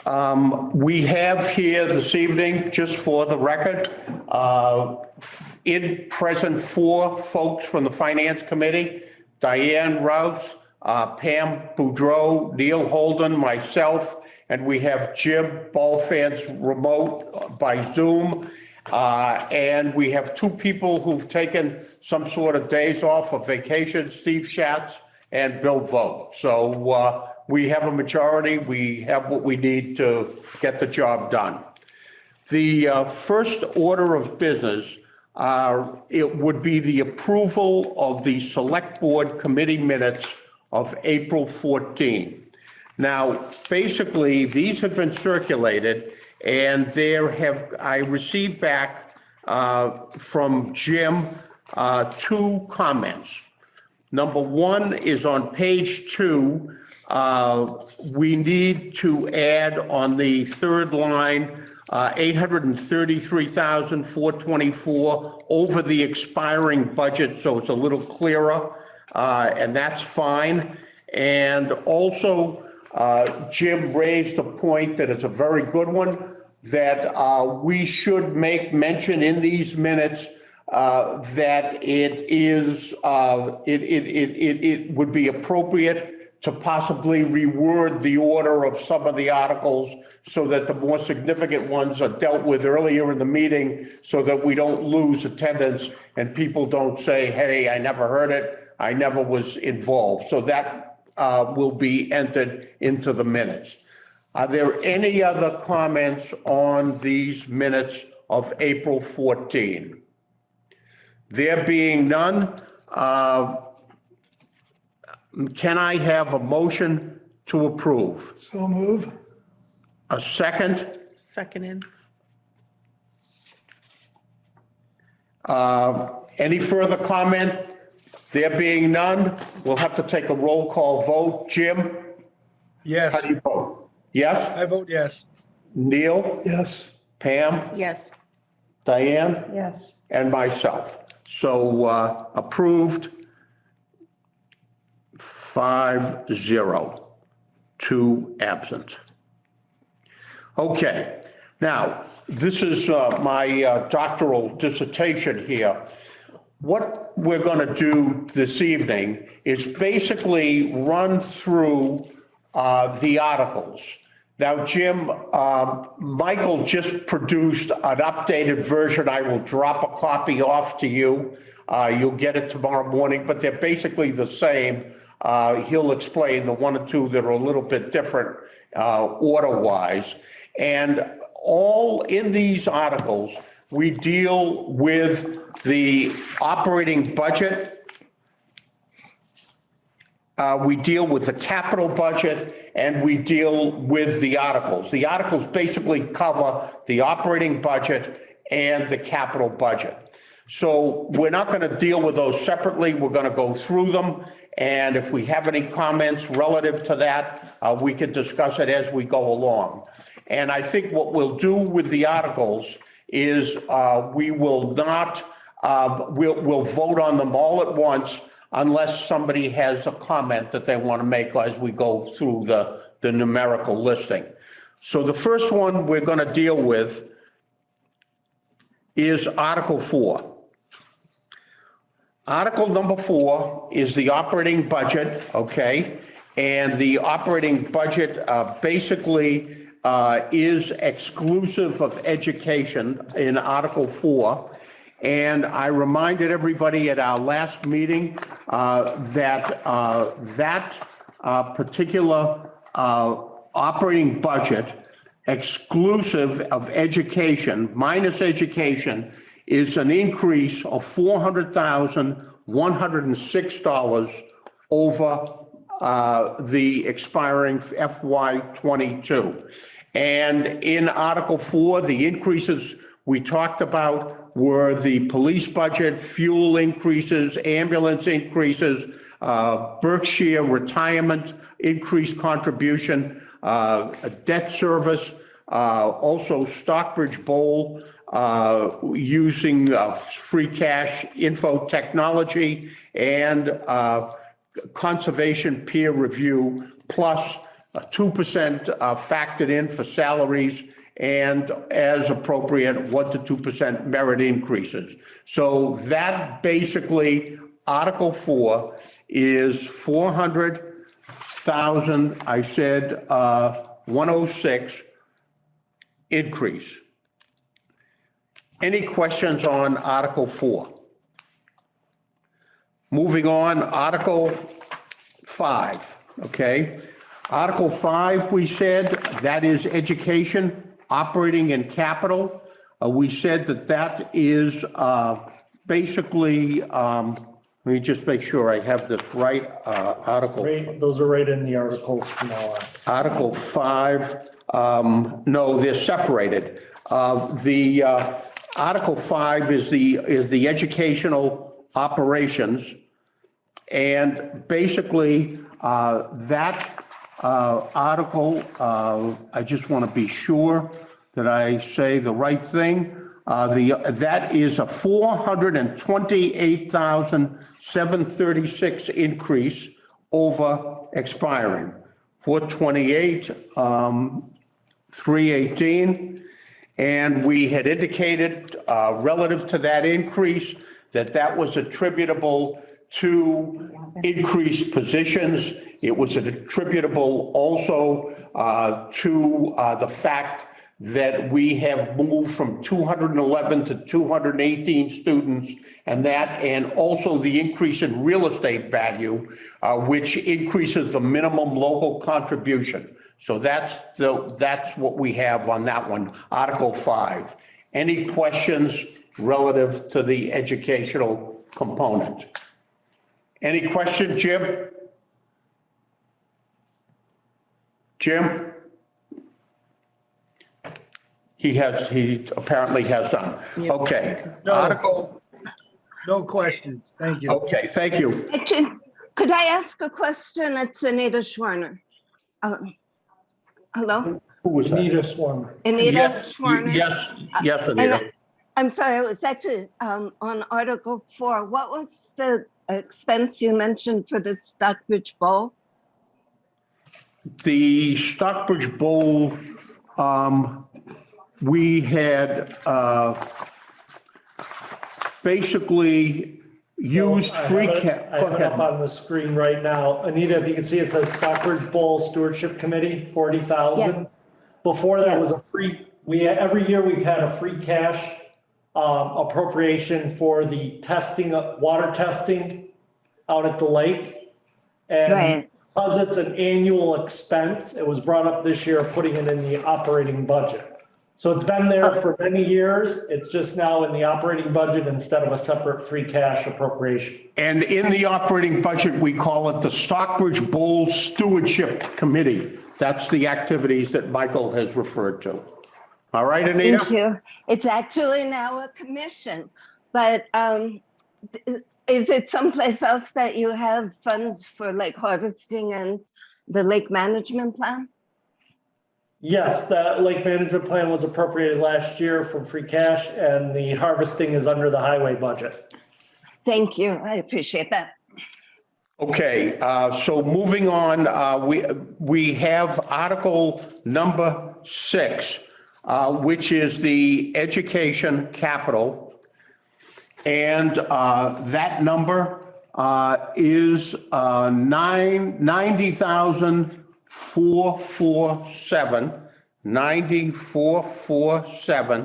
We have here this evening, just for the record, in present 4 folks from the Finance Committee: Diane Rouse, Pam Boudreau, Neil Holden, myself, and we have Jim Balfans remote by Zoom. And we have 2 people who've taken some sort of days off of vacation, Steve Schatz and Bill Vogt. So we have a majority. We have what we need to get the job done. The first order of business, it would be the approval of the Select Board Committee minutes of April 14. Now, basically, these have been circulated, and I received back from Jim 2 comments. Number 1 is on page 2. We need to add on the 3rd line, $833,424 over the expiring budget, so it's a little clearer, and that's fine. And also, Jim raised a point that is a very good one, that we should make mention in these minutes that it would be appropriate to possibly reword the order of some of the articles so that the more significant ones are dealt with earlier in the meeting, so that we don't lose attendance and people don't say, hey, I never heard it, I never was involved. So that will be entered into the minutes. Are there any other comments on these minutes of April 14? There being none, can I have a motion to approve? So move. A second? Seconded. Any further comment? There being none, we'll have to take a roll call vote. Jim? Yes, How do you vote? Yes? I vote yes. Neil? Yes. Pam? Yes. Diane? Yes. And myself. So approved 5-0, 2 absent. Okay, now this is my doctoral dissertation here. What we're going to do this evening is basically run through the articles. Now, Jim, Michael just produced an updated version. I will drop a copy off to you. You'll get it tomorrow morning, but they're basically the same. He'll explain the 1 or 2 that are a little bit different order-wise. And all in these articles, we deal with the operating budget. We deal with the capital budget, and we deal with the articles. The articles basically cover the operating budget and the capital budget. So we're not going to deal with those separately. We're going to go through them. And if we have any comments relative to that, we can discuss it as we go along. And I think what we'll do with the articles is we will not, we'll vote on them all at once unless somebody has a comment that they want to make as we go through the numerical listing. So the first one we're going to deal with is Article 4. Article number 4 is the operating budget, okay? And the operating budget basically is exclusive of education in Article 4. And I reminded everybody at our last meeting that particular operating budget, exclusive of education, minus education, is an increase of $400,106 over the expiring FY22. And in Article 4, the increases we talked about were the police budget, fuel increases, ambulance increases, Berkshire retirement increased contribution, debt service, also Stockbridge Bowl using free cash info technology, and conservation peer review, plus 2% factored in for salaries, and as appropriate, 1 to 2% merit increases. So that basically, Article 4 is 400,000, I said, 106 increase. Any questions on Article 4? Moving on, Article 5, okay? Article 5, we said, that is education, operating and capital. We said that that is basically, let me just make sure I have this right, Article. Those are right in the articles from now on. Article 5, no, they're separated. The Article 5 is the educational operations. And basically, that article, I just want to be sure that I say the right thing. That is a 428,736 increase over expiring. 428, 318. And we had indicated relative to that increase that was attributable to increased positions. It was attributable also to the fact that we have moved from 211 to 218 students, and also the increase in real estate value, which increases the minimum local contribution. So that's what we have on that one, Article 5. Any questions relative to the educational component? Any question, Jim? Jim? He apparently has done. Okay. No. Article. No questions. Thank you. Okay, thank you. Actually, could I ask a question? It's Anita Schwerner. Hello? Who was that? Anita Swarmer. Anita Yes, Schwerner? yes, And Anita. I'm sorry, it was actually on Article 4. What was the expense you mentioned for the Stockbridge Bowl? The Stockbridge Bowl, we had basically used free cash. I have it up on the screen right now. Anita, if you can see, it says Stockbridge Bowl Stewardship Committee, 40,000. Yes. Before that Yes. was a free, every year we've had a free cash appropriation for the testing, water testing out at the lake. And Right. because it's an annual expense, it was brought up this year, putting it in the operating budget. So it's been there for many years. It's just now in the operating budget instead of a separate free cash appropriation. And in the operating budget, we call it the Stockbridge Bowl Stewardship Committee. That's the activities that Michael has referred to. All right, Anita? Thank you. It's actually now a commission, but is it someplace else that you have funds for like harvesting and the lake management plan? Yes, the lake management plan was appropriated last year from free cash, and the harvesting is under the highway budget. Thank you. I appreciate that. Okay, so moving on, we have Article number 6, which is the education capital. And that number is 90,447,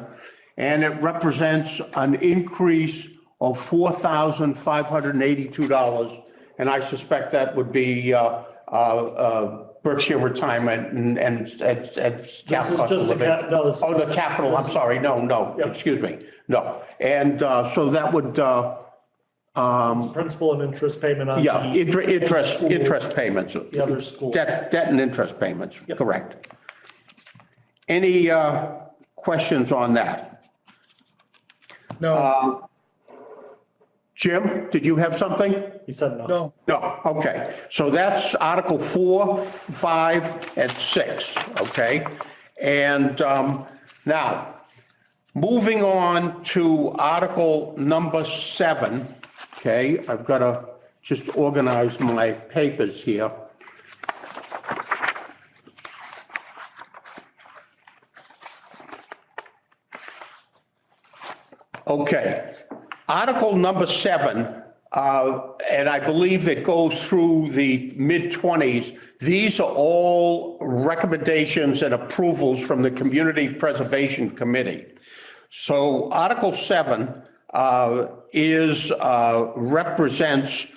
and it represents an increase of $4,582. And I suspect that would be Berkshire Retirement and This is just a Oh, the capital, I'm sorry, no, Yep. excuse me, no. And so that would, principal and interest payment on. yeah, the interest payments. The other schools. Debt and interest payments, Yep. correct. Any questions on that? No, Jim, did you have something? He said no. no. No, okay. So that's Article 4, 5, and 6, okay? And now, moving on to Article number 7, okay? I've got to just organize my papers here. Okay. Article number 7, and I believe it goes through the mid-20s. These are all recommendations and approvals from the Community Preservation Committee. So Article 7 represents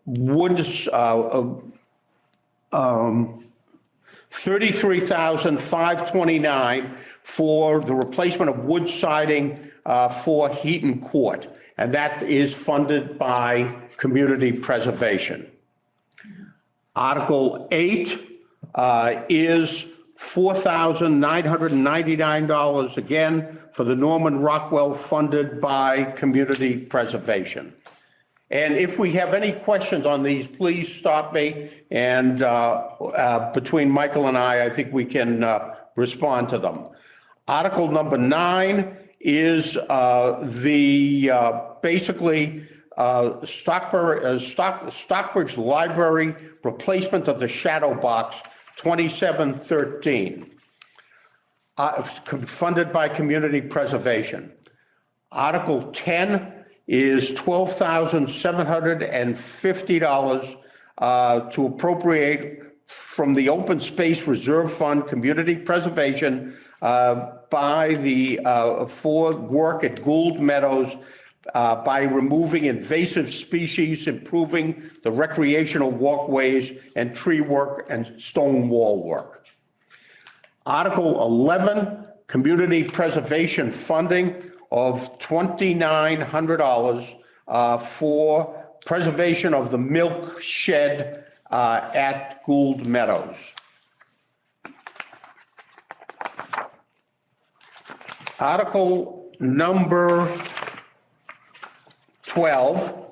woods, 33,529 for the replacement of wood siding for Heaton Court, and that is funded by Community Preservation. Article 8 is $4,999 again for the Norman Rockwell, funded by Community Preservation. And if we have any questions on these, please stop me, and between Michael and I think we can respond to them. Article number 9 is basically Stockbridge Library replacement of the shadow box 2713, funded by Community Preservation. Article 10 is $12,750 to appropriate from the Open Space Reserve Fund, Community Preservation, for work at Gould Meadows by removing invasive species, improving the recreational walkways, and tree work and stone wall work. Article 11, Community Preservation funding of $2,900 for preservation of the milk shed at Gould Meadows. Article number 12.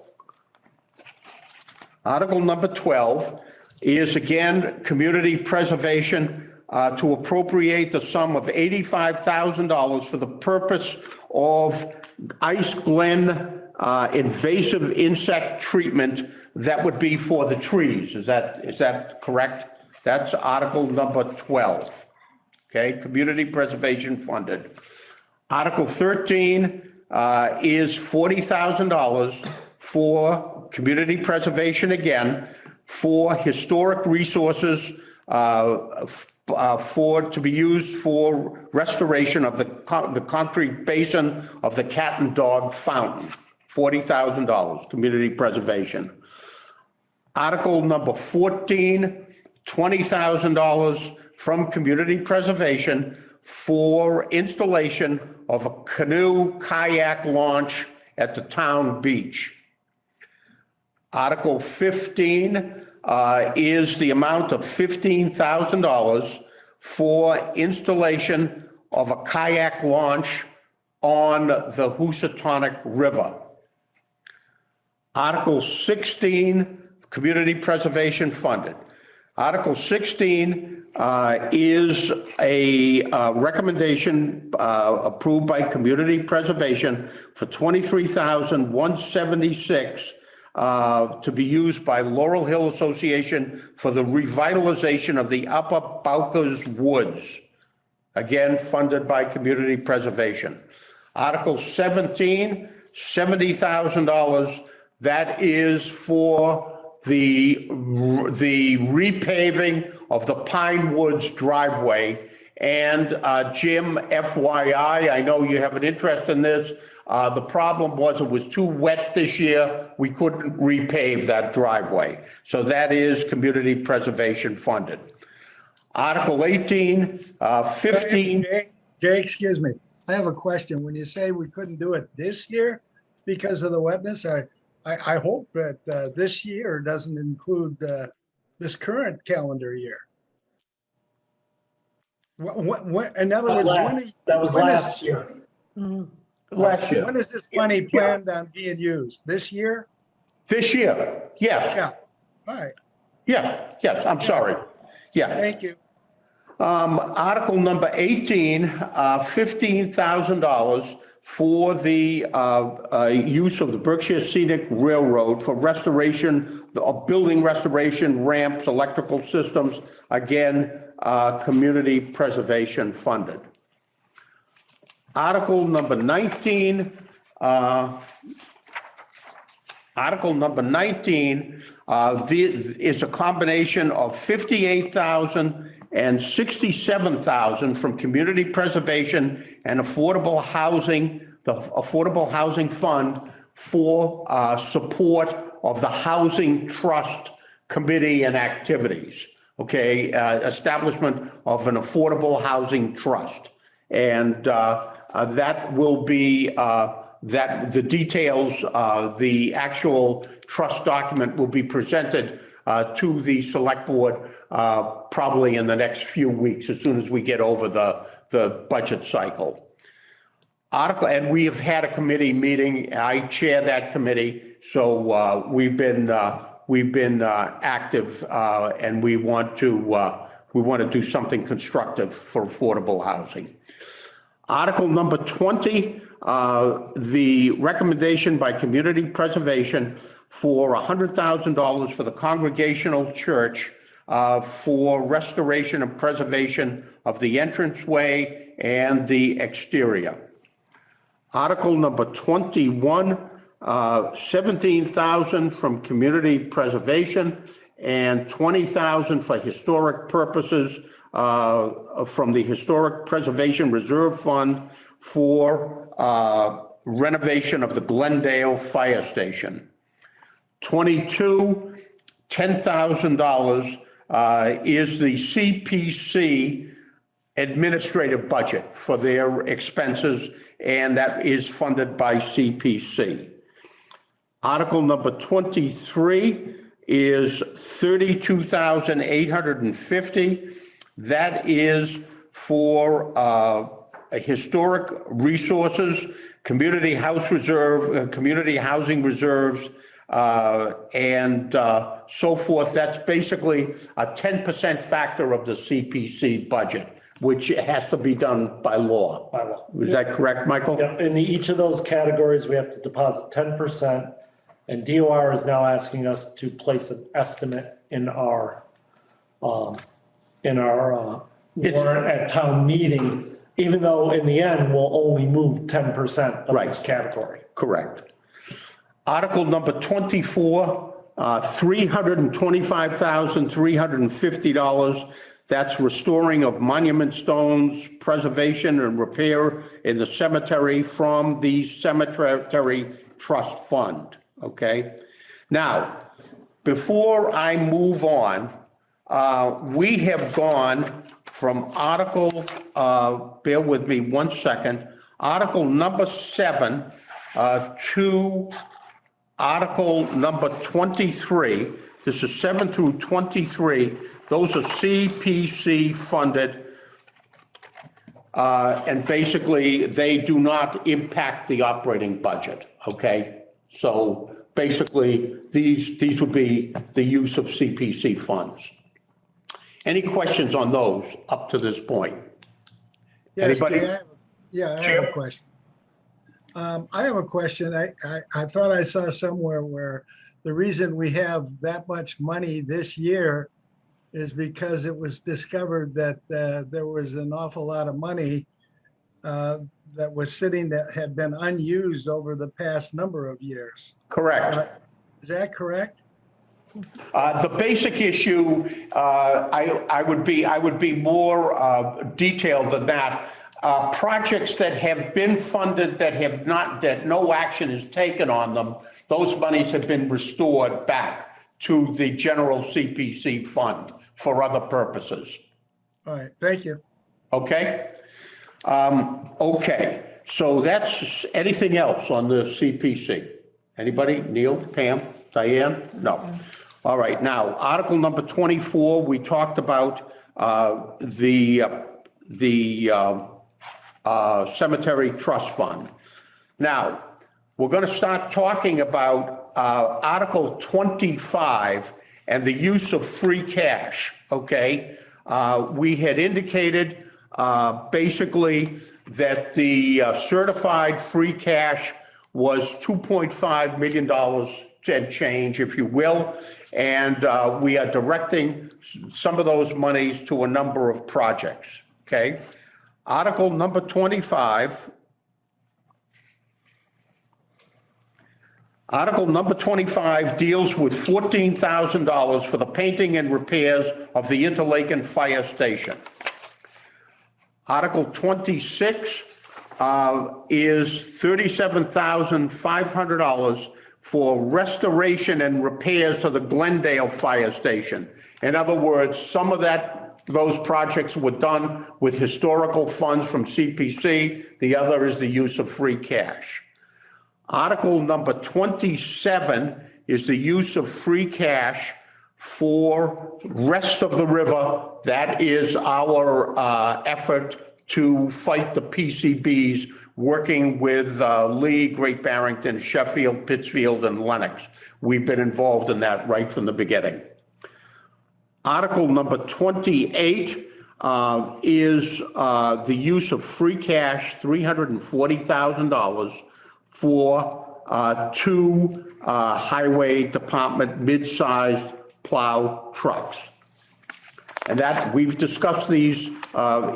Article number 12 is again Community Preservation to appropriate the sum of $85,000 for the purpose of Ice Glen invasive insect treatment that would be for the trees. Is that correct? That's Article number 12. Okay, Community Preservation funded. Article 13 is $40,000 for Community Preservation again, for historic resources to be used for restoration of the concrete basin of the Cat and Dog Fountain. $40,000, Community Preservation. Article number 14, $20,000 from Community Preservation for installation of a canoe kayak launch at the town beach. Article 15 is the amount of $15,000 for installation of a kayak launch on the Housatonic River. Article 16, Community Preservation funded. Article 16 is a recommendation approved by Community Preservation for $23,176 to be used by Laurel Hill Association for the revitalization of the Upper Bowkers Woods, again funded by Community Preservation. Article 17, $70,000. That is for the repaving of the Pine Woods driveway. And Jim, FYI, I know you have an interest in this. The problem was it was too wet this year. We couldn't repave that driveway. So that is Community Preservation funded. Article 18, 15. Jay, excuse me. I have a question. When you say we couldn't do it this year because of the wetness, I hope that this year doesn't include this current calendar year. What, in other words, that was last year. Last year. When is this money planned on being used? This year? This year, yes. Yeah. All right. Yeah, yes, I'm sorry. Yeah. Thank you. Article number 18, $15,000 for the use of the Berkshire Scenic Railroad for restoration, building restoration, ramps, electrical systems, again, Community Preservation funded. Article number 19, Article number 19 is a combination of 58,000 and 67,000 from community preservation and affordable housing, the Affordable Housing Fund for support of the Housing Trust Committee and activities. Okay, establishment of an affordable housing trust. And that will be, that the details, the actual trust document will be presented to the select board probably in the next few weeks, as soon as we get over the budget cycle. And we have had a committee meeting. I chair that committee, so we've been active, and we want to do something constructive for affordable housing. Article number 20, the recommendation by Community Preservation for $100,000 for the Congregational Church for restoration and preservation of the entranceway and the exterior. Article number 21, 17,000 from Community Preservation and 20,000 for historic purposes from the Historic Preservation Reserve Fund for renovation of the Glendale Fire Station. 22, $10,000 is the CPC administrative budget for their expenses, and that is funded by CPC. Article number 23 is 32,850. That is for historic resources, community house reserve, community housing reserves, and so forth. That's basically a 10% factor of the CPC budget, which has to be done by law. By law. Is that correct, Michael? Yep, in each of those categories, we have to deposit 10%, and DOR is now asking us to place an estimate in our warrant at town meeting, even though in the end, we'll only move 10% of each category. Correct. Article number 24, $325,350. That's restoring of monument stones, preservation and repair in the cemetery from the Cemetery Trust Fund. Okay. Now, before I move on, we have gone from article, bear with me one second, article number 7 to article number 23. This is 7 through 23. Those are CPC funded. And basically they do not impact the operating budget. Okay. So basically these would be the use of CPC funds. Any questions on those up to this point? Yes, Anybody? I have a question. I have a question. I thought I saw somewhere where the reason we have that much money this year is because it was discovered that there was an awful lot of money that was sitting that had been unused over the past number of years. Correct. Is that correct? The basic issue, I would be more detailed than that. Projects that have been funded that no action is taken on them, those monies have been restored back to the general CPC fund for other purposes. All right, thank you. Okay. Okay. So that's anything else on the CPC? Anybody? Neil, Pam, Diane? No. All right. Now, article number 24, we talked about the Cemetery Trust Fund. Now, we're going to start talking about Article 25 and the use of free cash, okay? We had indicated basically that the certified free cash was $2.5 million and change, if you will. And we are directing some of those monies to a number of projects, okay? Article number 25 Article number 25 deals with $14,000 for the painting and repairs of the Interlaken Fire Station. Article 26 is $37,500 for restoration and repairs to the Glendale Fire Station. In other words, some of those projects were done with historical funds from CPC. The other is the use of free cash. Article number 27 is the use of free cash for rest of the river. That is our effort to fight the PCBs, working with Lee, Great Barrington, Sheffield, Pittsfield, and Lennox. We've been involved in that right from the beginning. Article number 28 is the use of free cash, $340,000 for two highway department mid-sized plow trucks. And that, we've discussed these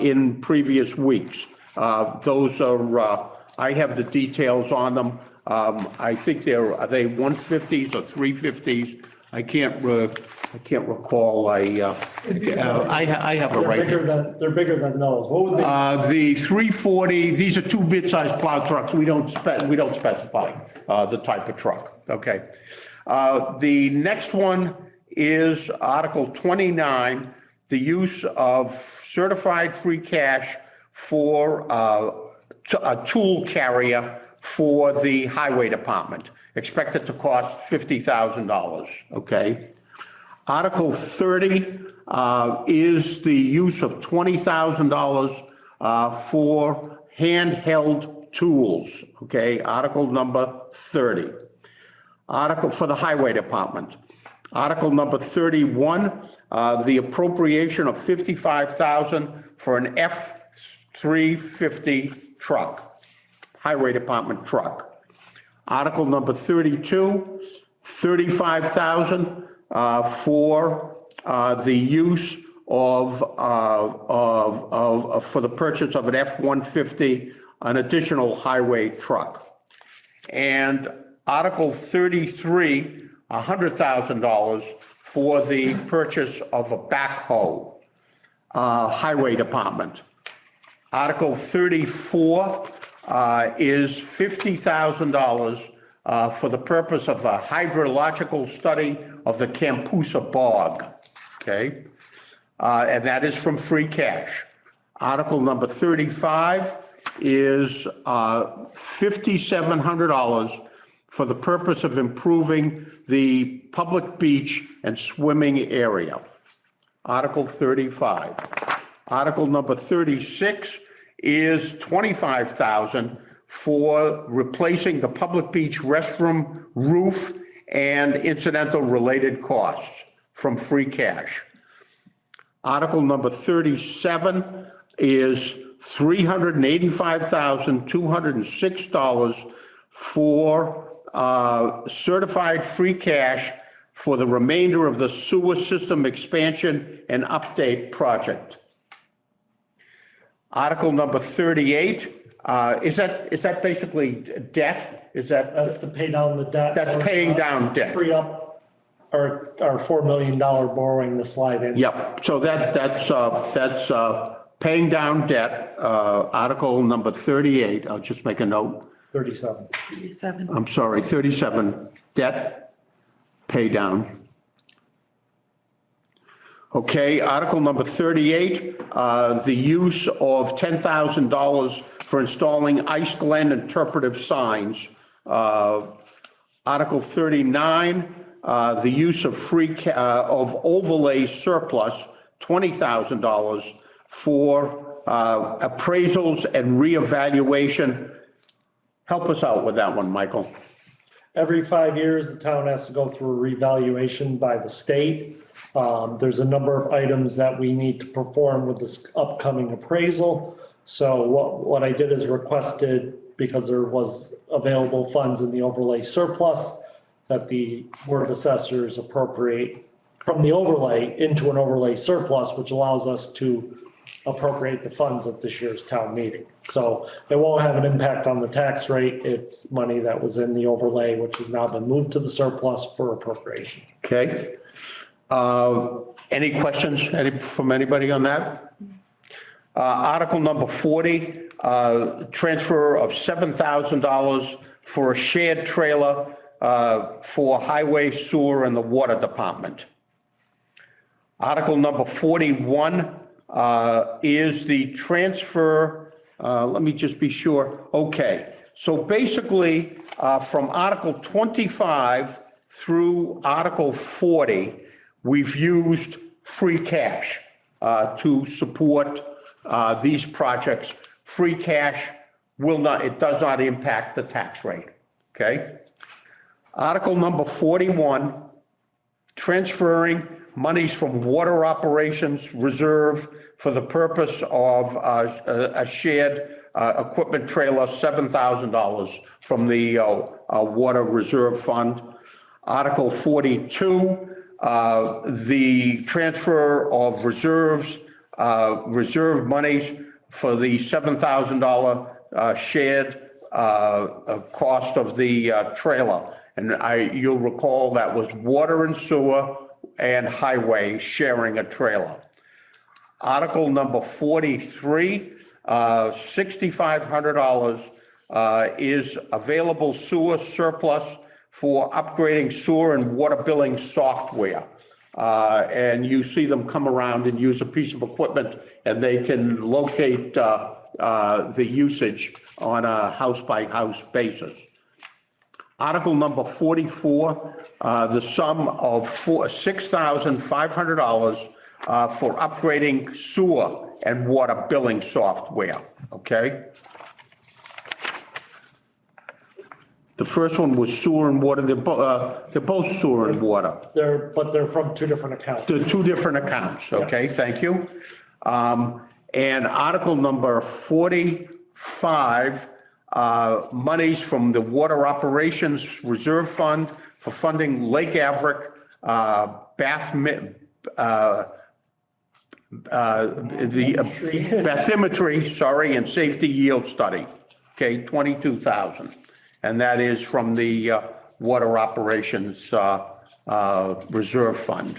in previous weeks. Those are, I have the details on them. I think are they 150s or 350s? I can't recall. I have it right here. They're bigger than those. What would they? The 340, these are two mid-sized plow trucks. We don't specify the type of truck. Okay. The next one is Article 29, the use of certified free cash for a tool carrier for the highway department, expected to cost $50,000. Okay. Article 30 is the use of $20,000 for handheld tools. Okay, article number 30. Article for the highway department. Article number 31, the appropriation of $55,000 for an F-350 truck, highway department truck. Article number 32, $35,000 for the use for the purchase of an F-150, an additional highway truck. And Article 33, $100,000 for the purchase of a backhoe, highway department. Article 34 is $50,000 for the purpose of a hydrological study of the Campusa Bog, okay? And that is from free cash. Article number 35 is $5,700 for the purpose of improving the public beach and swimming area. Article 35. Article number 36 is $25,000 for replacing the public beach restroom roof and incidental related costs from free cash. Article number 37 is $385,206 for certified free cash for the remainder of the sewer system expansion and update project. Article number 38, is that basically debt? That's to pay down the debt. That's paying down debt. Free up our $4 million borrowing to slide in. Yep, so that's paying down debt, article number 38, I'll just make a note. 37. I'm sorry, 37, debt pay down. Okay, article number 38, the use of $10,000 for installing Ice Glen interpretive signs. Article 39, the use of of overlay surplus, $20,000 for appraisals and reevaluation. Help us out with that one, Michael. Every 5 years, the town has to go through a revaluation by the state. There's a number of items that we need to perform with this upcoming appraisal. So what I did is requested, because there was available funds in the overlay surplus, that the Board of Assessors appropriate from the overlay into an overlay surplus, which allows us to appropriate the funds at this year's town meeting. So it won't have an impact on the tax rate. It's money that was in the overlay, which has now been moved to the surplus for appropriation. Okay. Any questions from anybody on that? Article number 40, transfer of $7,000 for a shared trailer for highway, sewer, and the water department. Article number 41 is the transfer, let me just be sure. Okay, so basically from Article 25 through Article 40, we've used free cash to support these projects. Free cash it does not impact the tax rate, okay? Article number 41, transferring monies from water operations reserve for the purpose of a shared equipment trailer, $7,000 from the water reserve fund. Article 42, the transfer of reserve monies for the $7,000 shared cost of the trailer. And you'll recall that was water and sewer and highway sharing a trailer. Article number 43, $6,500 is available sewer surplus for upgrading sewer and water billing software. And you see them come around and use a piece of equipment and they can locate the usage on a house-by-house basis. Article number 44, the sum of $6,500 for upgrading sewer and water billing software, okay? The first one was sewer and water, they're both sewer and water. But they're from two different accounts. They're two different accounts, okay, thank you. And article number 45, monies from the Water Operations Reserve Fund for funding Lake Averick bathymetry, and safety yield study, okay, 22,000. And that is from the Water Operations Reserve Fund.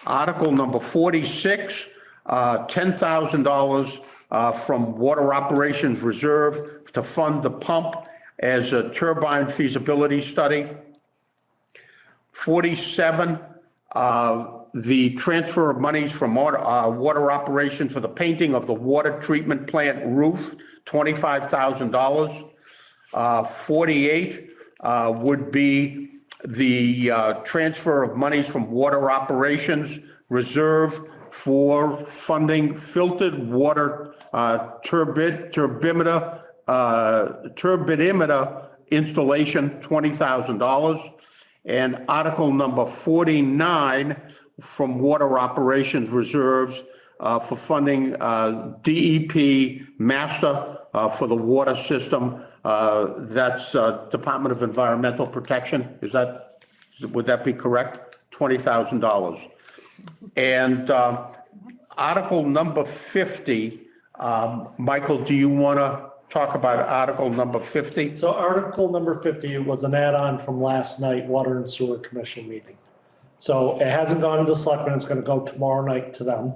Article number 46, $10,000 from Water Operations Reserve to fund the pump as a turbine feasibility study. 47, the transfer of monies from water operation for the painting of the water treatment plant roof, $25,000. 48 would be the transfer of monies from water operations reserve for funding filtered water turbidimeter installation, $20,000. And article number 49 from water operations reserves for funding DEP master for the water system. That's Department of Environmental Protection. Would that be correct? $20,000. And article number 50, Michael, do you want to talk about article number 50? So article number 50 was an add-on from last night, Water and Sewer Commission meeting. So it hasn't gone to the selectmen, it's going to go tomorrow night to them.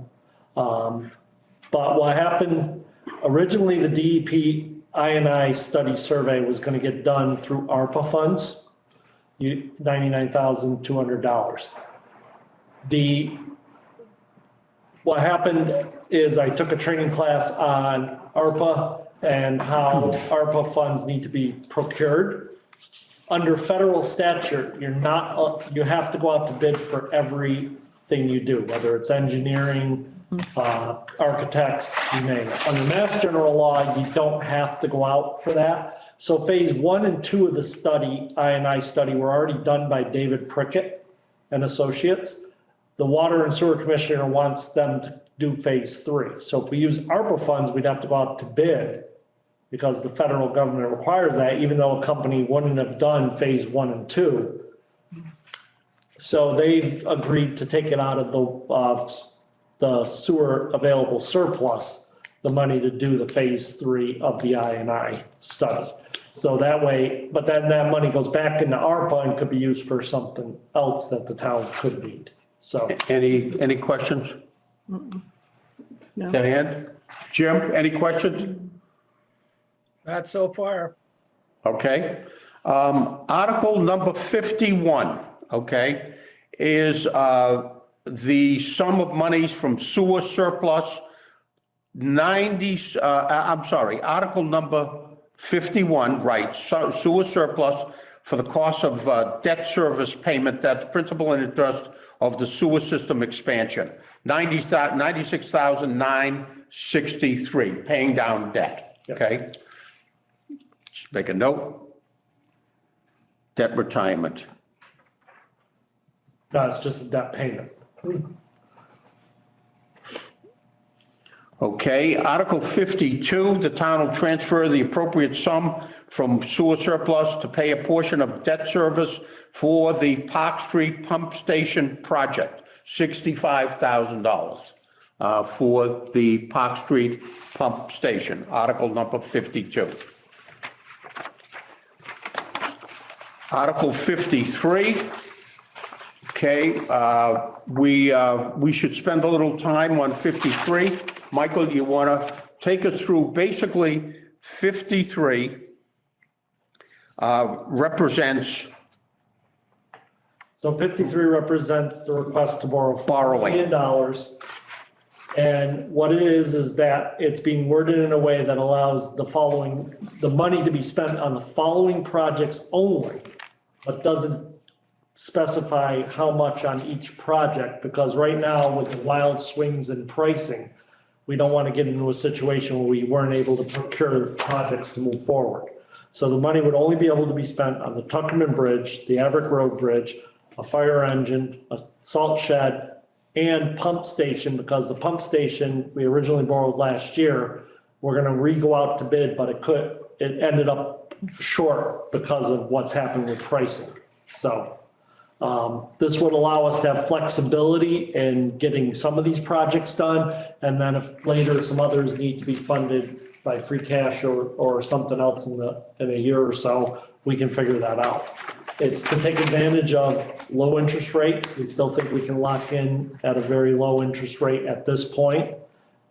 But what happened, originally the DEP I&I study survey was going to get done through ARPA funds, $99,200. What happened is I took a training class on ARPA and how ARPA funds need to be procured. Under federal statute, you have to go out to bid for everything you do, whether it's engineering, architects, you name it. Under Mass General Law, you don't have to go out for that. So phase 1 and 2 of the study, I&I study, were already done by David Prickett and Associates. The Water and Sewer Commissioner wants them to do phase 3. So if we use ARPA funds, we'd have to go out to bid because the federal government requires that, even though a company wouldn't have done phase 1 and the they've agreed to take it out of the the sewer available surplus, the money to do the phase 3 of the I&I study. So that way, but then that money goes back into ARPA and could be used for something else that the town could need. So, Any questions? No. Diane? Jim, any questions? Not so far. Okay. Article number 51, okay, is the sum of monies from sewer surplus 90, Article number 51, right, sewer surplus for the cost of debt service payment, that's principal and interest of the sewer system expansion, 96,963, paying down debt, okay? Just make a note. Debt retirement. no, it's just a debt payment. Okay, Article 52, the town will transfer the appropriate sum from sewer surplus to pay a portion of debt service for the Park Street Pump Station project, $65,000 for the Park Street Pump Station, Article number 52. Article 53. Okay, we should spend a little time on 53. Michael, you want to take us through basically 53 represents So 53 represents the request to borrow Borrowing. $4 million. And what it is that it's being worded in a way that allows the money to be spent on the following projects only, but doesn't specify how much on each project, because right now with the wild swings in pricing, we don't want to get into a situation where we weren't able to procure projects to move forward. So the money would only be able to be spent on the Tuckerman Bridge, the Averitt Road Bridge, a fire engine, a salt shed, and pump station, because the pump station we originally borrowed last year, we're gonna re-go out to bid, but it ended up short because of what's happened with pricing. So this would allow us to have flexibility in getting some of these projects done. And then if later some others need to be funded by free cash or something else in a year or so, we can figure that out. It's to take advantage of low interest rates. We still think we can lock in at a very low interest rate at this point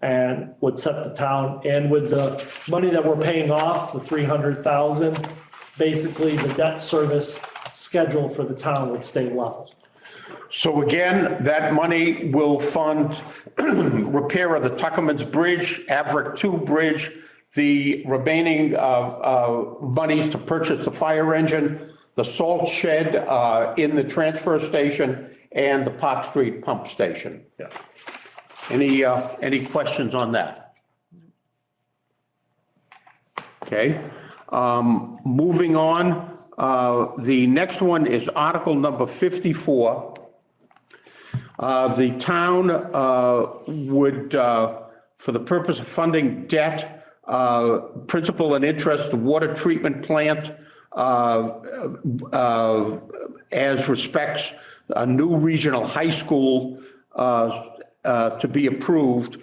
and would set the town, and with the money that we're paying off, the 300,000, basically the debt service schedule for the town would stay level. So again, that money will fund repair of the Tuckerman's Bridge, Averitt 2 Bridge, the remaining monies to purchase the fire engine, the salt shed in the transfer station, and the Park Street Pump Station. Yeah. Any questions on that? Okay. Moving on. The next one is Article number 54. The town would, for the purpose of funding debt, principal and interest, the water treatment plant, as respects a new regional high school to be approved.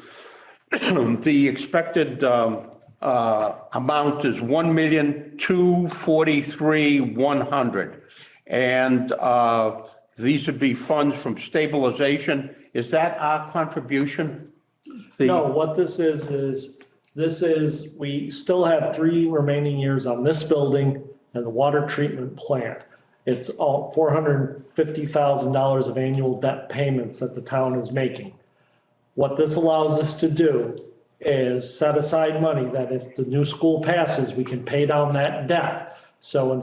The expected amount is $1,243,100, and these would be funds from stabilization. Is that our contribution? No, what this is we still have 3 remaining years on this building and the water treatment plant. It's all $450,000 of annual debt payments that the town is making. What this allows us to do is set aside money that if the new school passes, we can pay down that debt. So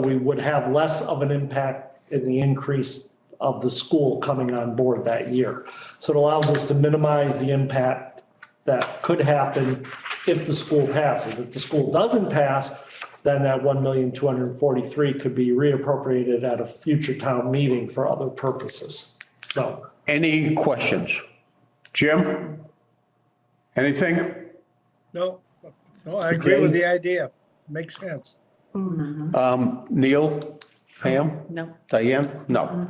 we would have less of an impact in the increase of the school coming on board that year. So it allows us to minimize the impact that could happen if the school passes. If the school doesn't pass, then that $1,243,000 could be reappropriated at a future town meeting for other purposes. So. Any questions? Jim? Anything? No, I agree with the idea. Makes sense. Neil? Pam? No. Diane? No.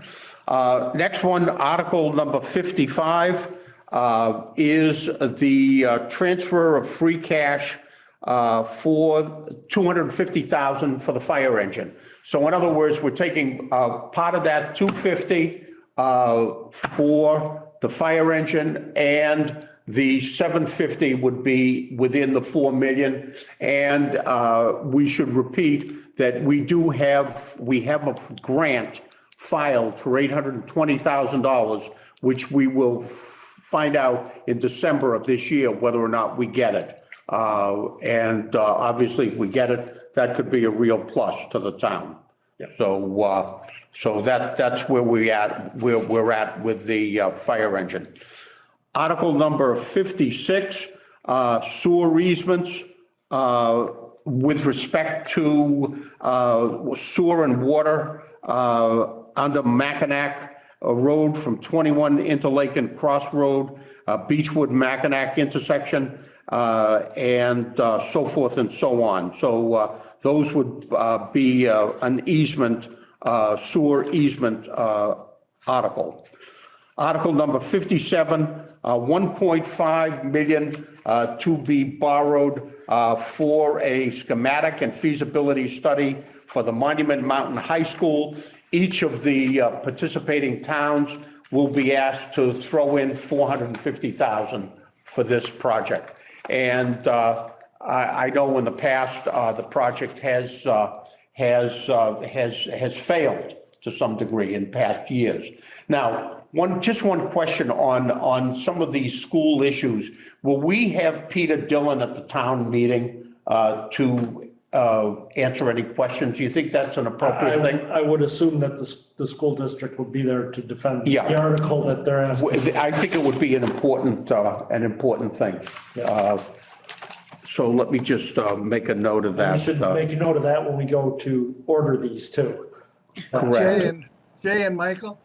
Next one, Article number 55. is the transfer of free cash for $250,000 for the fire engine. So in other words, we're taking part of that 250 for the fire engine, and the 750 would be within the 4 million. And we should repeat that we have a grant filed for $820,000, which we will find out in December of this year whether or not we get it. And obviously, if we get it, that could be a real plus to the town. Yeah. So that's where we're at with the fire engine. Article number 56, sewer easements with respect to sewer and water under Mackinac Road from 21 Interlaken Crossroad, Beechwood Mackinac intersection, and so forth and so on. So those would be an easement, sewer easement article. Article number 57, 1.5 million to be borrowed for a schematic and feasibility study for the Monument Mountain High School. Each of the participating towns will be asked to throw in $450,000 for this project. And I know in the past the project has failed to some degree in past years. Now, one question on some of these school issues. Will we have Peter Dillon at the town meeting to answer any questions? Do you think that's an appropriate thing? I would assume that the school district would be there to defend the article that they're asking. I think it would be an important thing. Yeah. So let me just make a note of that. We should make a note of that when we go to order these too. Correct. Jay and Michael?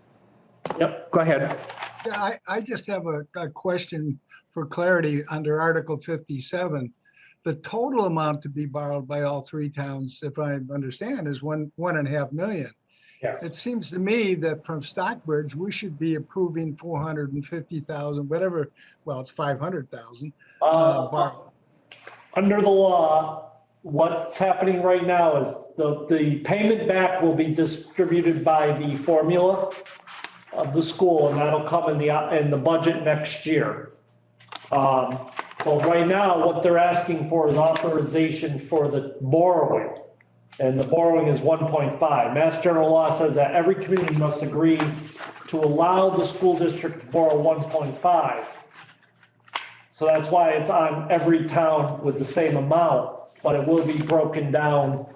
Yep. Go ahead. Yeah, I just have a question for clarity under Article 57. The total amount to be borrowed by all three towns, if I understand, is $1.5 million. Yes. It seems to me that from Stockbridge, we should be approving 450,000, whatever, well, it's 500,000. Under the law, what's happening right now is the payment back will be distributed by the formula of the school, and that'll come in the budget next year. Well, right now, what they're asking for is authorization for the borrowing, and the borrowing is 1.5. Mass General Law says that every community must agree to allow the school district to borrow 1.5. So that's why it's on every town with the same amount, but it will be broken down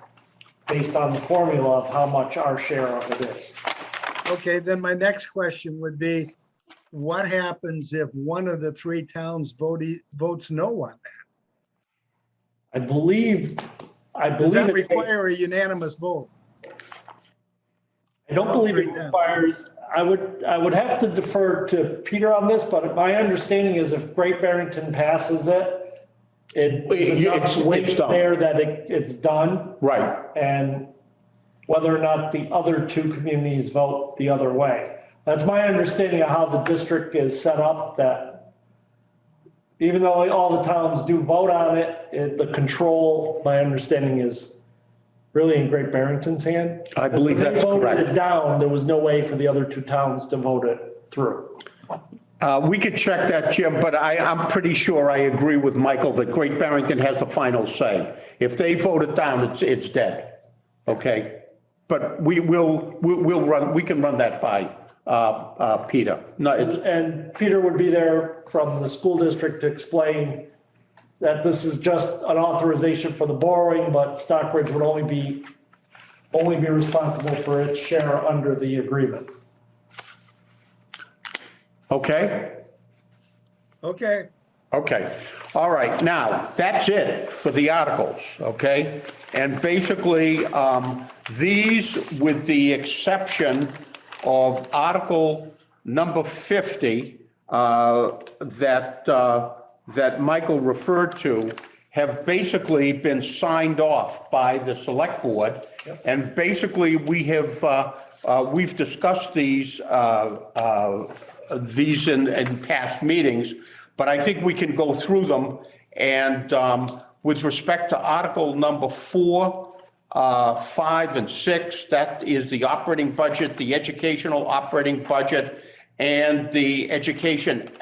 based on the formula of how much our share of it is. Okay, then my next question would be, what happens if one of the three towns votes no on that? I believe. Does that require a unanimous vote? I don't believe it requires, I would have to defer to Peter on this, but my understanding is if Great Barrington passes it, it's there that it's done. Right. And whether or not the other two communities vote the other way. That's my understanding of how the district is set up, that even though all the towns do vote on it, the control, my understanding is really in Great Barrington's hand. I believe that's correct. When they voted it down, there was no way for the other two towns to vote it through. We could check that, Jim, but I'm pretty sure I agree with Michael that Great Barrington has the final say. If they vote it down, it's dead. Okay? But we can run that by Peter. No, And Peter would be there from the school district to explain that this is just an authorization for the borrowing, but Stockbridge would only be responsible for its share under the agreement. okay? Okay, Okay, all right, now, that's it for the articles, okay? And basically, these, with the exception of Article number 50, that Michael referred to, have basically been signed off by the select board. And basically, we've discussed these these in past meetings, but I think we can go through them. And with respect to Article number 4, 5, and 6, that is the operating budget, the educational operating budget, and the education 6,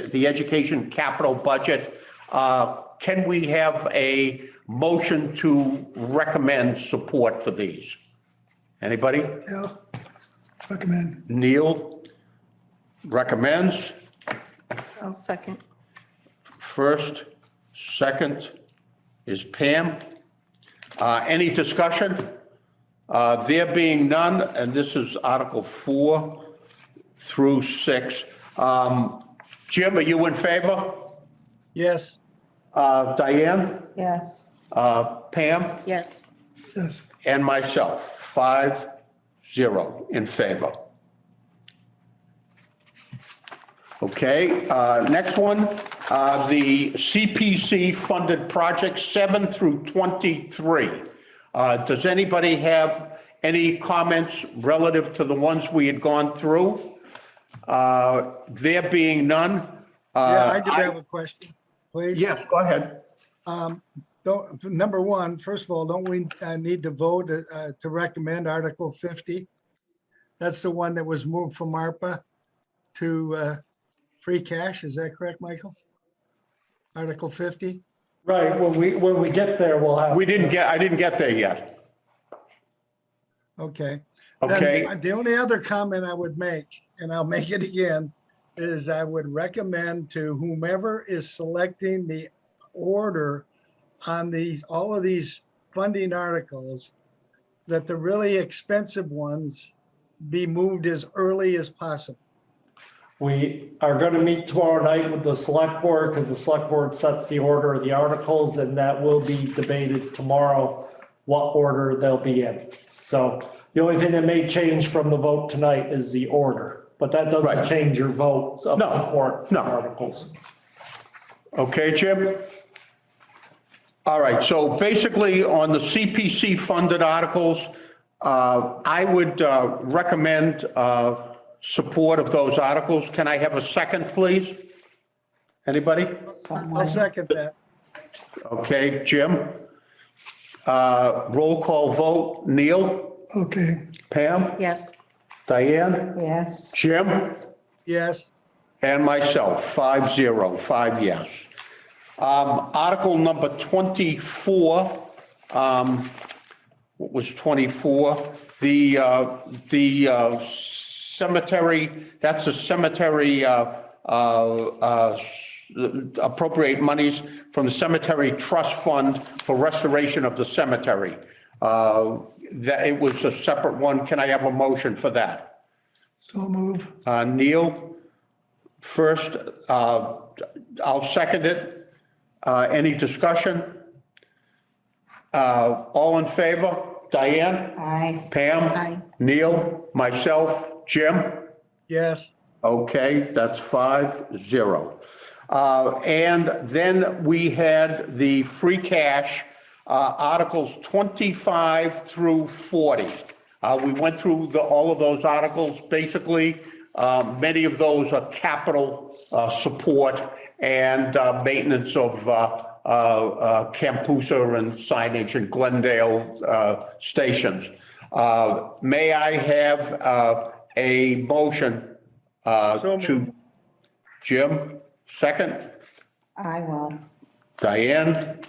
the education capital budget. Can we have a motion to recommend support for these? Anybody? Yeah, recommend. Neil recommends. I'll second. First, second is Pam. Any discussion? There being none, and this is Article 4 through 6. Jim, are you in favor? Yes, Diane? Yes. Pam? Yes. Yes, And myself, 5-0 in favor. Okay, next one, the CPC funded projects 7 through 23. Does anybody have any comments relative to the ones we had gone through? There being none. yeah, I do have a question, please. Yes, go ahead. Number one, first of all, don't we need to vote to recommend Article 50? That's the one that was moved from ARPA to free cash. Is that correct, Michael? Article 50? Right, when we get there, we'll have. I didn't get there yet. Okay. Okay. Then the only other comment I would make, and I'll make it again, is I would recommend to whomever is selecting the order on all of these funding articles, that the really expensive ones be moved as early as possible. We are going to meet tomorrow night with the select board because the select board sets the order of the articles, and that will be debated tomorrow, what order they'll be in. So the only thing that may change from the vote tonight is the order, but that doesn't Right. change your votes of No, support for no. articles. Okay, Jim? All right, so basically on the CPC funded articles, I would recommend support of those articles. Can I have a second, please? Anybody? I'll second that. Okay, Jim? Roll call vote, Neil? okay, Pam? Yes. Diane? Yes. Jim? Yes, And myself, 5-0, 5 yes. Article number 24, what was 24? The cemetery, that's a cemetery, appropriate monies from the cemetery trust fund for restoration of the cemetery. That it was a separate one. Can I have a motion for that? so move. Neil, first, I'll second it. Any discussion? All in favor? Diane? Aye. Pam? Aye. Neil? Myself? Jim? yes, Okay, that's 5-0. And then we had the free cash, Articles 25 through 40. We went through all of those articles, basically. Many of those are capital support and maintenance of Campusa and signage and Glendale stations. May I have a motion So to moved. Jim, second? I will. Diane?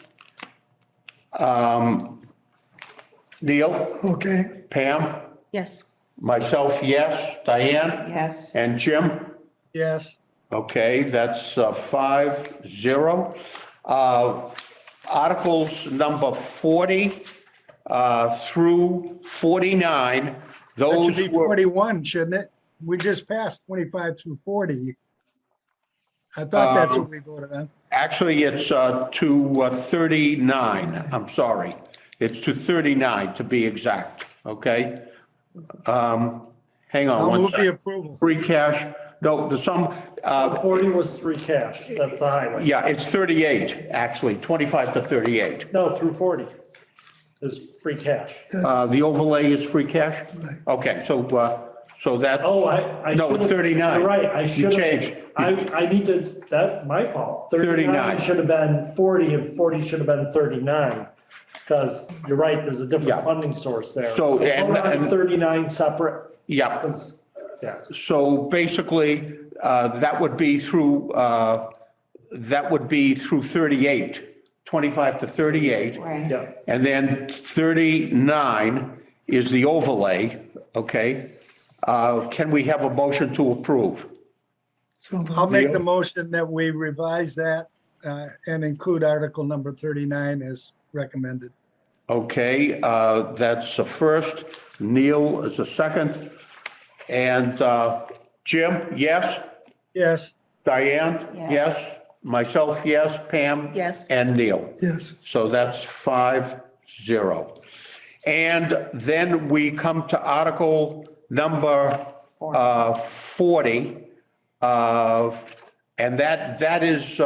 Neil? Okay, Pam? Yes. Myself, yes. Diane? Yes. And Jim? yes, Okay, that's 5-0. Articles number 40 through 49, that those should be were, 41, shouldn't it? We just passed 25 through 40. I thought that's what we voted on. actually, it's to 39. I'm sorry. It's to 39 to be exact, okay? Hang on I'll one move the second. approval. Free cash, no, the sum, 40 was free cash, that's the highway. yeah, it's 38, actually, 25 to 38. No, through 40 is free cash. The overlay is free cash? Okay, so So that's, Oh, I no, should've- 39. You're right, I You should changed. have, I need to, that's my fault. 39. Should have been 40 and 40 should have been 39. Because you're right, there's a Yeah. different funding source there. So, and- We'll have and- 39 separate, yeah. because, yes. So basically, that would be through 38, 25 to 38. Right. Yeah, And then 39 is the overlay, okay? Can we have a motion to approve? So I'll moved. make the motion that we revise that and include article number 39 as recommended. Okay, that's the first. Neil is the second. And Jim, yes? Yes, Diane? Yes. Myself, yes. Pam? Yes. And Neil? Yes, So that's 5-0. And then we come to article number 40. And that is,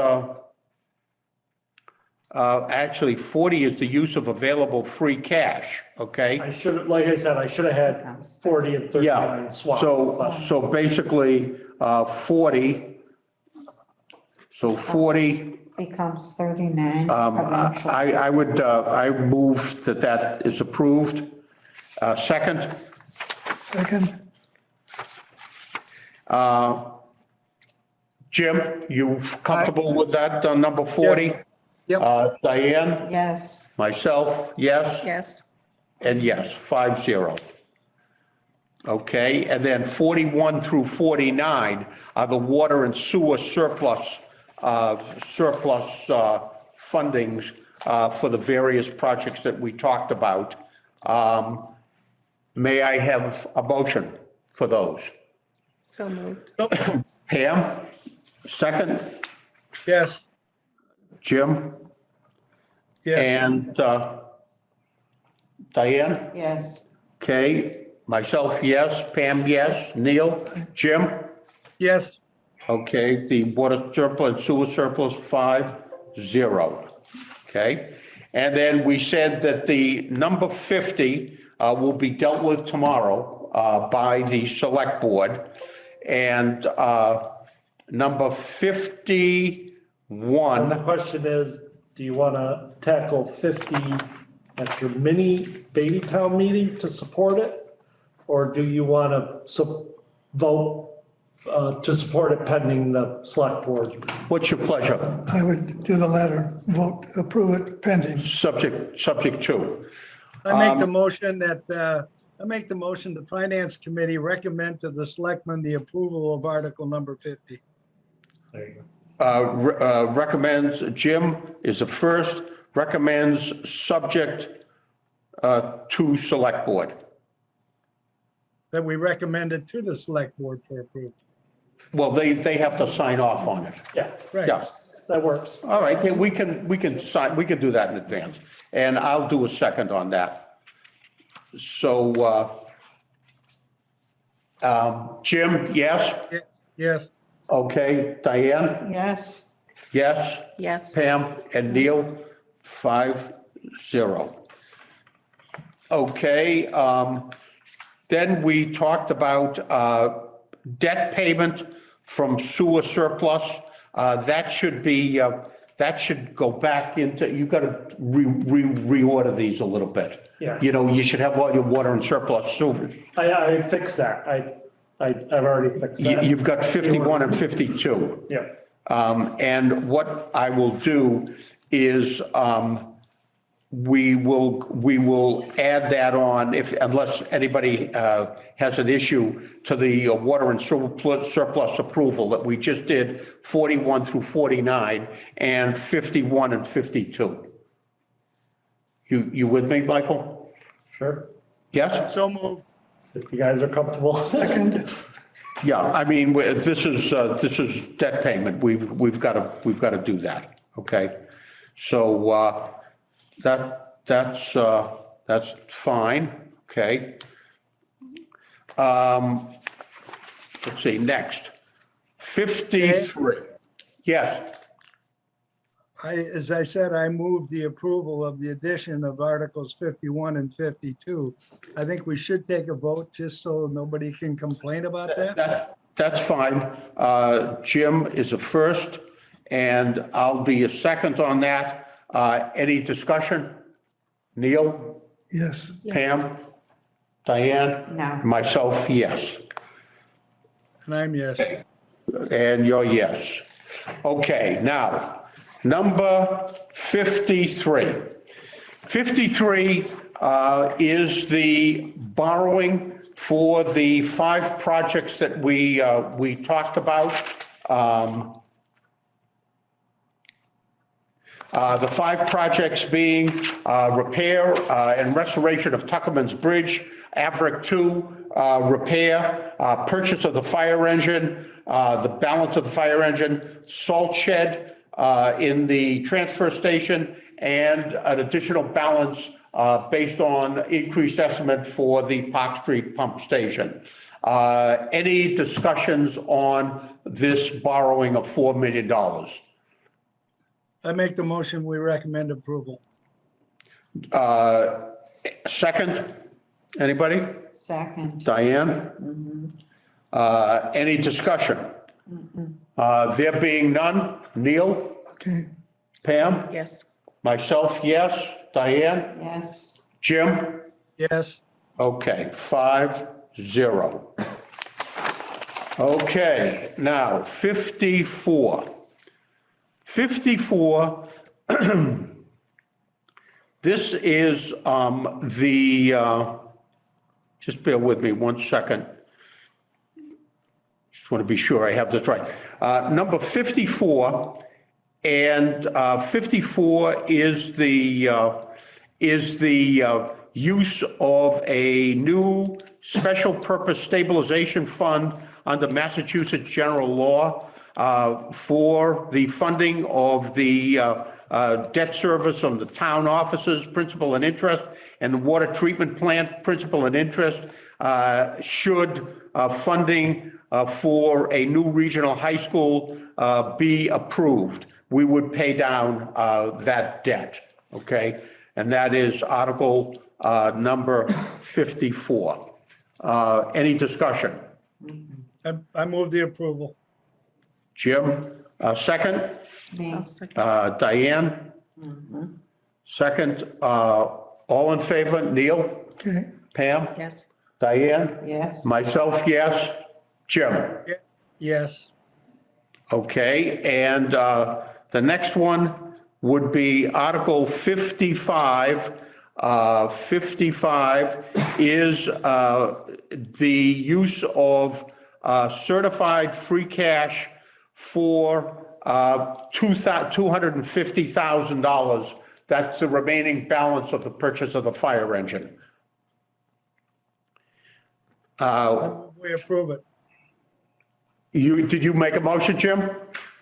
actually 40 is the use of available free cash, okay? I should have, like I said, I should have had 40 and Yeah, 39 swapped. so basically 40. So 40, Becomes 39 eventually. I move that is approved. Second, second, Jim, you comfortable with that, number 40? yep, Diane, Yes, myself, yes? yes, And yes, 5-0. Okay, and then 41 through 49 are the water and sewer surplus fundings for the various projects that we talked about. May I have a motion for those? so moved. Pam, second, yes, Jim, yes, and Diane? Yes, Okay, myself, yes. Pam, yes. Neil? Jim? yes, Okay, the water surplus, sewer surplus, 5-0. Okay, and then we said that the number 50 will be dealt with tomorrow by the select board. And number 51. And the question is, do you want to tackle 50 at your mini baby town meeting to support it? Or do you want to vote to support it pending the select board? What's your pleasure? I would do the latter, vote, approve it pending. Subject to. I make the motion that, I make the motion the finance committee recommend to the selectmen the approval of article number 50. There you go. Recommends, Jim is the first, recommends subject to select board. That we recommended to the select board for approval. Well, they have to sign off on it. Yeah, Right. Yeah, that works. all right, then we can sign, we can do that in advance. And I'll do a second on that. So, Jim, yes? Yes, Okay, Diane? yes, Yes? yes, Pam and Neil, 5-0. Okay, then we talked about debt payment from sewer surplus. That should be, that should go back into, you got to reorder these a little bit. Yeah. You know, you should have all your water and surplus sewers. I fixed that. I've already fixed that. You've got 51 and 52. Yeah. And what I will do is we will add that on unless anybody has an issue to the water and surplus approval that we just did 41 through 49 and 51 and 52. You with me, Michael? Sure. Yes? so moved. If you guys are comfortable. Second, Yeah, I mean, this is debt payment. We've got to do that, okay? So that's fine, okay? Let's see, next. 53. Yes, as I said, I move the approval of the addition of Articles 51 and 52. I think we should take a vote just so nobody can complain about that. That's fine. Jim is a first, and I'll be a second on that. Any discussion? Neil, Yes, Pam, Diane? No. Myself, yes. And I'm yes. And you're yes. Okay, now, number 53. 53 is the borrowing for the 5 projects that we talked about. The 5 projects being repair and restoration of Tuckerman's Bridge, Averick 2 repair, purchase of the fire engine, the balance of the fire engine, salt shed in the transfer station, and an additional balance based on increased estimate for the Park Street pump station. Any discussions on this borrowing of $4 million? I make the motion, we recommend approval. Second, anybody? Second. Diane? Any discussion? There being none, Neil, okay, Pam, Yes. myself, yes, Diane, Yes. Jim? Yes, Okay, 5-0. Okay, now 54. 54, this is just bear with me 1 second. Just want to be sure I have this right. Number 54, and 54 is the use of a new special purpose stabilization fund under Massachusetts general law for the funding of the debt service on the town offices, principal and interest, and the water treatment plant, principal and interest, should funding for a new regional high school be approved. We would pay down that debt, okay? And that is Article number 54. Any discussion? I move the approval. Jim, second? Me. Diane? Second, all in favor? Neil? okay, Pam? Yes. Diane? Yes. Myself, yes. Jim? Yes, Okay, and the next one would be Article 55. 55 is the use of certified free cash for $250,000. That's the remaining balance of the purchase of the fire engine. we approve it. Did you make a motion, Jim?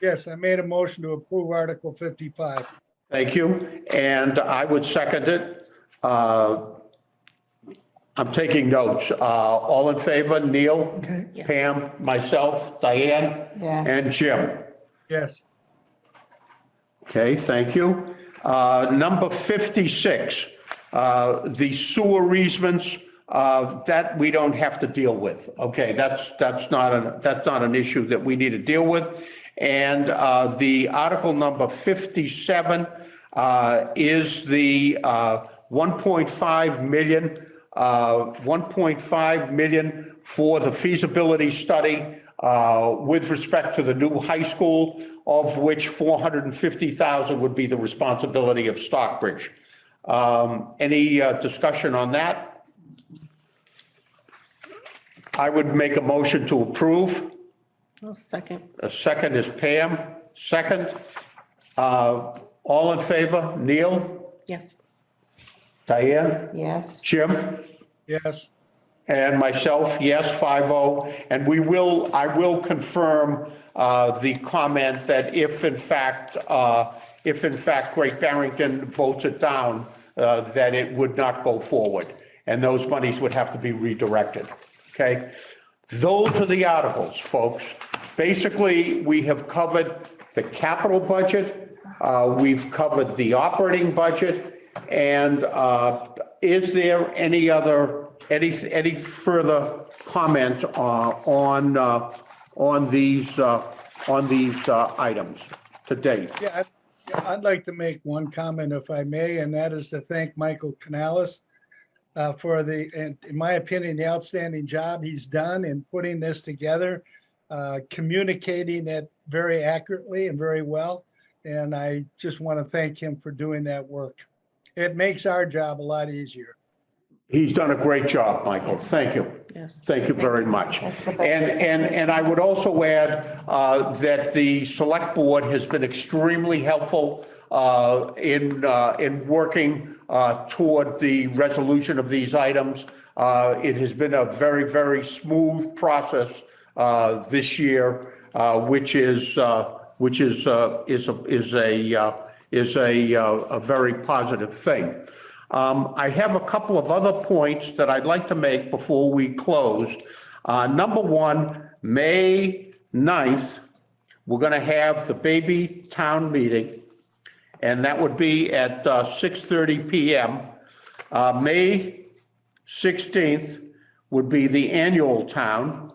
Yes, I made a motion to approve Article 55. Thank you, and I would second it. I'm taking notes. All in favor, Neil? okay, Pam, myself, Diane? Yes. And Jim? Yes, Okay, thank you. Number 56, the sewer easements, that we don't have to deal with. Okay, that's not an issue that we need to deal with. And the Article number 57 is the 1.5 million, 1.5 million for the feasibility study with respect to the new high school, of which 450,000 would be the responsibility of Stockbridge. Any discussion on that? I would make a motion to approve. I'll second. A second is Pam. Second. All in favor? Neil? Yes. Diane? Yes. Jim? yes, And myself, yes, 5-0. And I will confirm the comment that if in fact Great Barrington votes it down, that it would not go forward. And those monies would have to be redirected, okay? Those are the articles, folks. Basically, we have covered the capital budget, We've covered the operating budget. And is there any further comment on these items to date? Yeah, I'd like to make one comment if I may, and that is to thank Michael Canales for in my opinion, the outstanding job he's done in putting this together, communicating it very accurately and very well. And I just want to thank him for doing that work. It makes our job a lot easier. He's done a great job, Michael. Thank you. Yes. Thank you very much. And I would also add that the select board has been extremely helpful in working toward the resolution of these items. It has been a very, very smooth process this year, which is a very positive thing. I have a couple of other points that I'd like to make before we close. Number one, May 9th, we're going to have the baby town meeting, and that would be at 6:30 p.m. May 16th would be the annual town,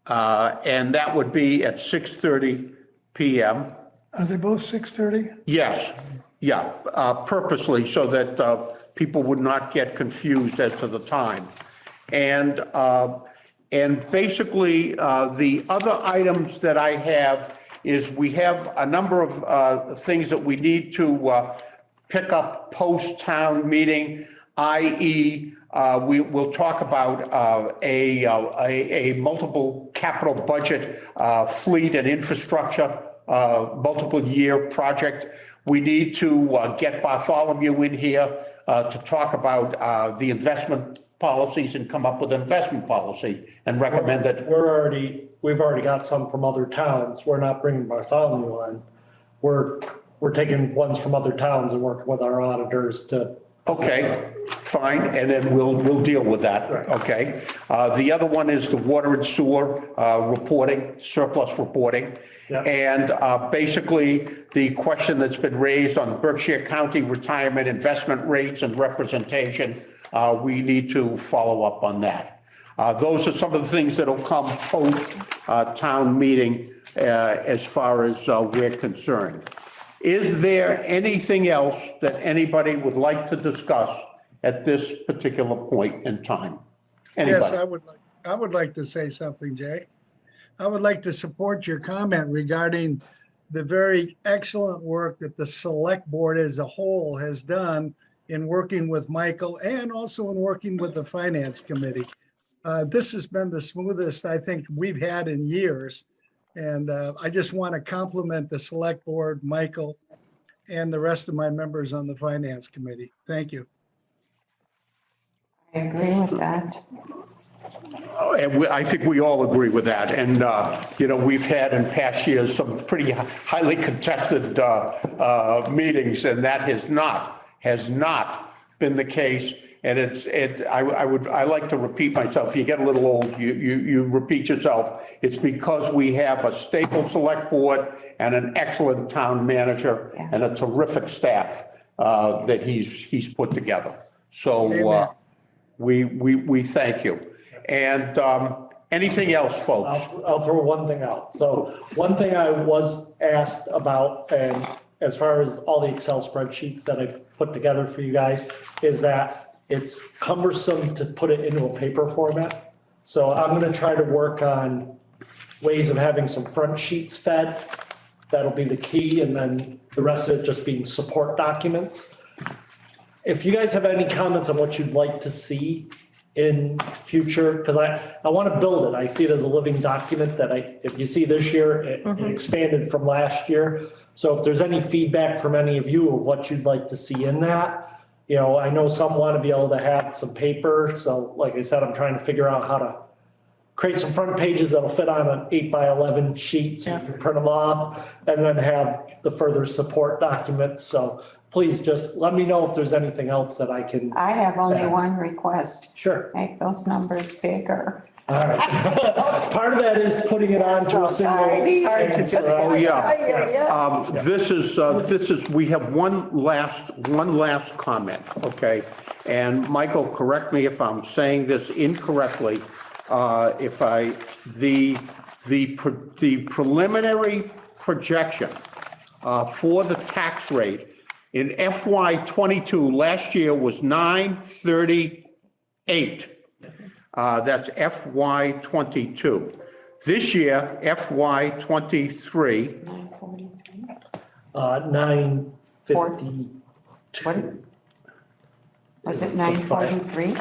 and that would be at 6:30 p.m. Are they both 6:30? Yes, yeah, purposely so that people would not get confused as to the time. And basically, the other items that I have is we have a number of things that we need to pick up post-town meeting, i.e., we will talk about a multiple capital budget fleet and infrastructure multiple year project. We need to get Bartholomew in here to talk about the investment policies and come up with an investment policy and recommend it. We've already got some from other towns. We're not bringing Bartholomew on. We're taking ones from other towns and working with our auditors to. Okay, fine, and then we'll deal with that, Right. okay? The other one is the water and sewer reporting, surplus reporting. Yeah. And basically, the question that's been raised on Berkshire County retirement investment rates and representation, we need to follow up on that. Those are some of the things that'll come post town meeting as far as we're concerned. Is there anything else that anybody would like to discuss at this particular point in time? Anybody? Yes, I would like to say something, Jay. I would like to support your comment regarding the very excellent work that the select board as a whole has done in working with Michael and also in working with the finance committee. This has been the smoothest I think we've had in years. And I just want to compliment the select board, Michael, and the rest of my members on the finance committee. Thank you. I agree with that. And I think we all agree with that. And, we've had in past years some pretty highly contested meetings, and that has not been the case. And I like to repeat myself. You get a little old, you repeat yourself. It's because we have a stable select board and an excellent town manager and a terrific staff that he's put together. So we thank you. And anything else, folks? I'll throw one thing out. So one thing I was asked about, and as far as all the Excel spreadsheets that I put together for you guys, is that it's cumbersome to put it into a paper format. So I'm going to try to work on ways of having some front sheets fed. That'll be the key. And then the rest of it just being support documents. If you guys have any comments on what you'd like to see in future, because I want to build it. I see it as a living document that if you see this year, it expanded from last year. So if there's any feedback from any of you of what you'd like to see in that, I know some want to be able to have some paper. So like I said, I'm trying to figure out how to create some front pages that'll fit on an 8x11 sheet so you can print them off and then have the further support documents. So please just let me know if there's anything else that I can. I have only one request. Sure. Make those numbers bigger. All right. Part of that is putting it onto a single. It's hard to do. Oh, yeah. Yes. This is, we have one last comment, okay? And Michael, correct me if I'm saying this incorrectly. The preliminary projection for the tax rate in FY '22, last year was 938. That's FY '22. This year, FY '23, 943. 952. Was it 943?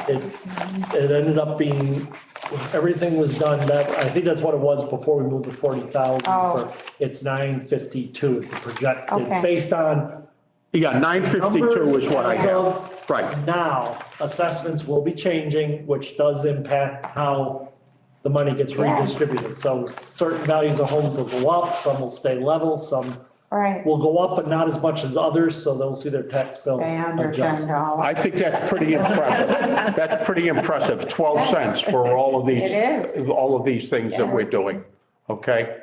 It ended up being, everything was done, that, I think that's what it was before we moved to 40,000. Oh. It's 952 is the projected, Okay. based on yeah, 952 is what I numbers as have. of Right. now. Assessments will be changing, which does impact how the money gets Yeah. redistributed. So certain values of homes will go up, some will stay level, some Right. will go up, but not as much as others, so they'll see their tax bill Stay under adjust. $10. I think that's pretty impressive. That's pretty impressive, 12 cents for all of these. It is. All of these things that we're doing, okay?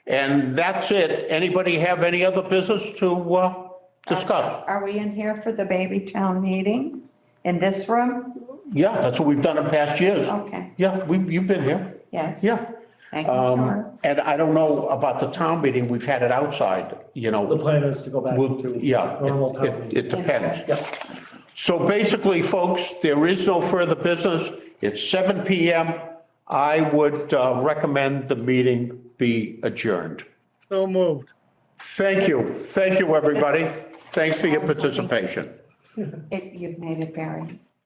And that's it. Anybody have any other business to discuss? Are we in here for the baby town meeting? In this room? Yeah, that's what we've done in past years. Okay, Yeah, you've been here. yes. Yeah. Thank you, sure. And I don't know about the town meeting, we've had it outside, you The know. plan is to go back to Yeah, normal town meeting. it depends. Yep. So basically, folks, there is no further business. It's 7 PM. I would recommend the meeting be adjourned. So moved. Thank you. Thank you, everybody. Thanks for your participation. You've made it very